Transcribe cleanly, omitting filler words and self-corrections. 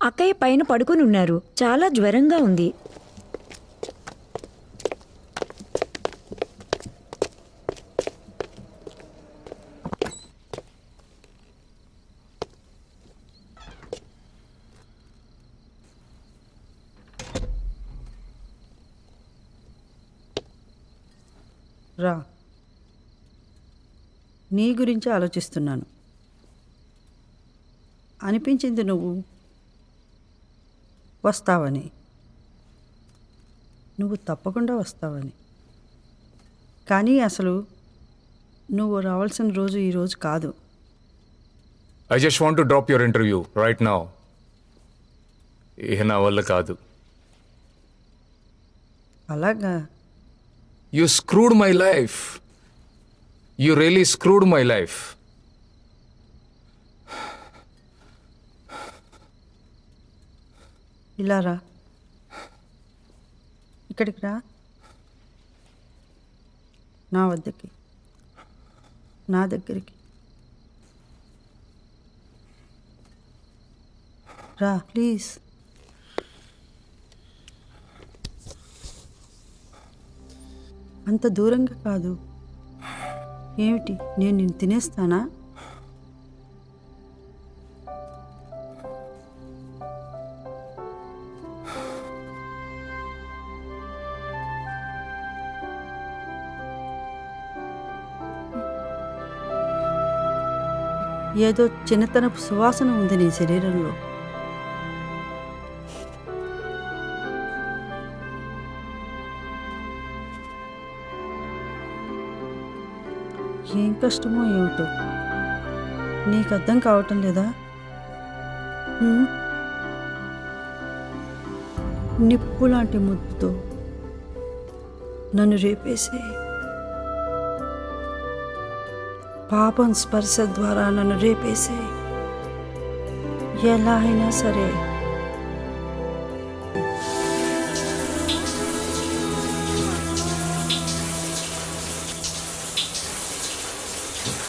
అక్కయ్య పైన పడుకుని ఉన్నారు. చాలా జ్వరంగా ఉంది. రా, నీ గురించి ఆలోచిస్తున్నాను. అనిపించింది నువ్వు వస్తావని, నువ్వు తప్పకుండా వస్తావని. కానీ అసలు నువ్వు రావాల్సిన రోజు ఈరోజు కాదు. I just want to drop your interview right now. నా వల్ల కాదు. అలాగా? You screwed my life. You really screwed my life. ఇలా రా, ఇక్కడికి రా, నా వద్దకి, నా దగ్గరికి రా ప్లీజ్. అంత దూరంగా కాదు. ఏమిటి, నేను నిన్ను తినేస్తానా? ఏదో చిన్నతనపు సువాసన ఉంది నీ శరీరంలో. ఏం కష్టమో ఏమిటో నీకు అర్థం కావటం లేదా? నిప్పు లాంటి ముద్దుతో నన్ను రేపేసే, పాపం స్పర్శ ద్వారా నన్ను రేపేసే, ఎలా అయినా సరే